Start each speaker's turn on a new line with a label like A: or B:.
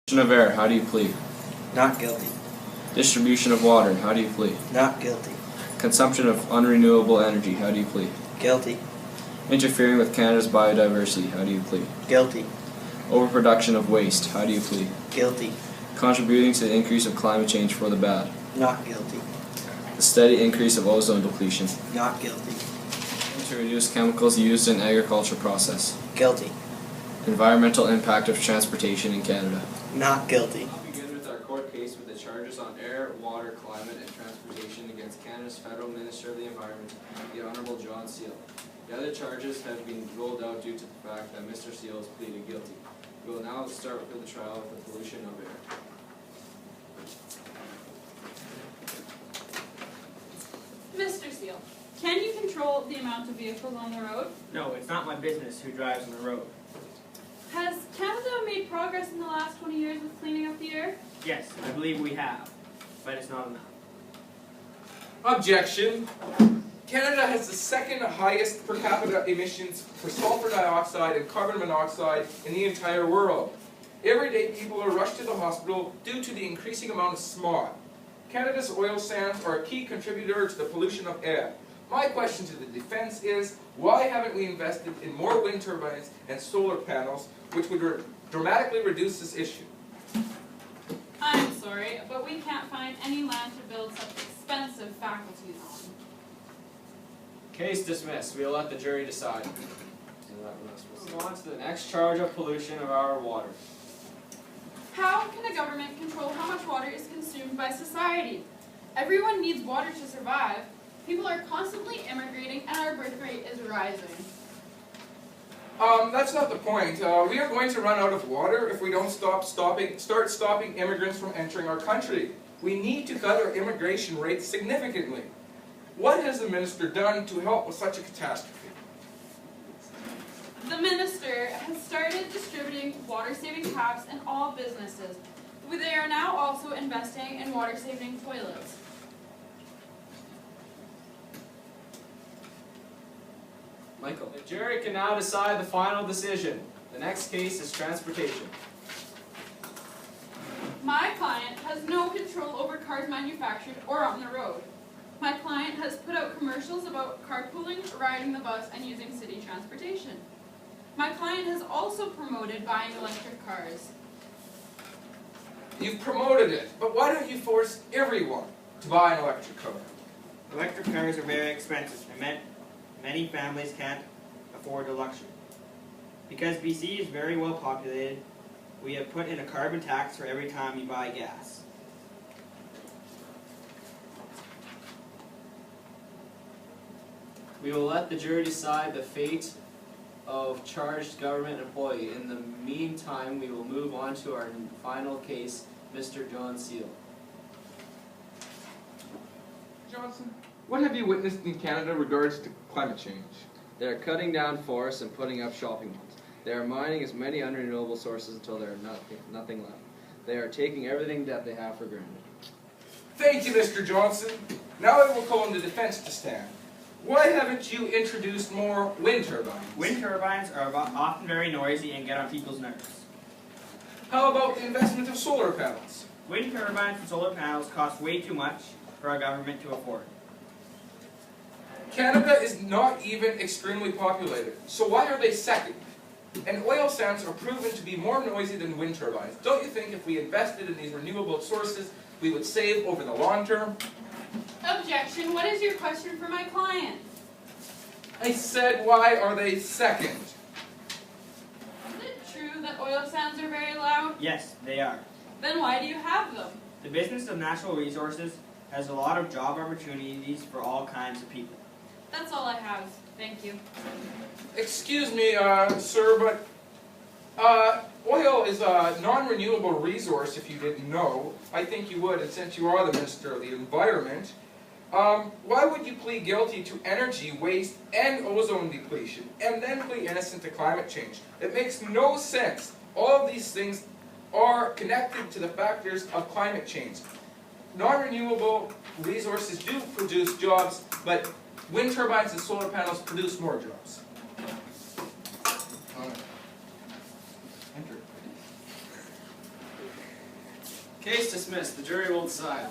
A: Of air, how do you plead?
B: Not guilty.
A: Distribution of water, how do you plead?
B: Not guilty.
A: Consumption of unrenewable energy, how do you plead?
B: Guilty.
A: Interfering with Canada's biodiversity, how do you plead?
B: Guilty.
A: Overproduction of waste, how do you plead?
B: Guilty.
A: Contributing to the increase of climate change for the bad.
B: Not guilty.
A: The steady increase of ozone depletion.
B: Not guilty.
A: To reduce chemicals used in agriculture process.
B: Guilty.
A: Environmental impact of transportation in Canada.
B: Not guilty.
A: I'll begin with our court case with the charges on air, water, climate, and transportation against Canada's Federal Minister of the Environment, the Honourable John Seal. The other charges have been ruled out due to the fact that Mr. Seal has pleaded guilty. We will now start with the trial of the pollution of air.
C: Mr. Seal, can you control the amount of vehicles on the road?
D: No, it's not my business who drives on the road.
C: Has Canada made progress in the last 20 years with cleaning up the air?
D: Yes, I believe we have, but it's not enough.
E: Objection. Canada has the second highest per capita emissions for sulfur dioxide and carbon monoxide in the entire world. Every day people are rushed to the hospital due to the increasing amount of smog. Canada's oil sands are a key contributor to the pollution of air. My question to the defense is, why haven't we invested in more wind turbines and solar panels, which would dramatically reduce this issue?
C: I'm sorry, but we can't find any land to build such expensive faculties on.
A: Case dismissed. We will let the jury decide. Move on to the next charge of pollution of our water.
C: How can a government control how much water is consumed by society? Everyone needs water to survive. People are constantly immigrating and our birth rate is rising.
E: That's not the point. We are going to run out of water if we don't start stopping immigrants from entering our country. We need to cut our immigration rates significantly. What has the minister done to help with such a catastrophe?
C: The minister has started distributing water-saving taps in all businesses. They are now also investing in water-saving toilets.
A: Michael. The jury can now decide the final decision. The next case is transportation.
C: My client has no control over cars manufactured or on the road. My client has put out commercials about carpooling, riding the bus, and using city transportation. My client has also promoted buying electric cars.
E: You've promoted it, but why don't you force everyone to buy an electric car?
D: Electric cars are very expensive, and many families can't afford the luxury. Because BC is very well populated, we have put in a carbon tax for every time you buy gas.
A: We will let the jury decide the fate of charged government employee. In the meantime, we will move on to our final case, Mr. John Seal.
E: Johnson, what have you witnessed in Canada regards to climate change?
F: They are cutting down forests and putting up shopping malls. They are mining as many unrenewable sources until there are nothing left. They are taking everything that they have for granted.
E: Thank you, Mr. Johnson. Now I will call on the defense to stand. Why haven't you introduced more wind turbines?
D: Wind turbines are often very noisy and get on people's nerves.
E: How about the investment of solar panels?
D: Wind turbines and solar panels cost way too much for our government to afford.
E: Canada is not even extremely populated, so why are they second? And oil sands are proven to be more noisy than wind turbines. Don't you think if we invested in these renewable sources, we would save over the long term?
C: Objection. What is your question for my client?
E: I said, why are they second?
C: Is it true that oil sands are very loud?
D: Yes, they are.
C: Then why do you have them?
D: The business of natural resources has a lot of job opportunities for all kinds of people.
C: That's all I have. Thank you.
E: Excuse me, sir, but oil is a non-renewable resource, if you didn't know. I think you would, and since you are the Minister of the Environment, why would you plead guilty to energy waste and ozone depletion, and then plead innocent to climate change? It makes no sense. All of these things are connected to the factors of climate change. Non-renewable resources do produce jobs, but wind turbines and solar panels produce more jobs. Enter.
A: Case dismissed. The jury will decide.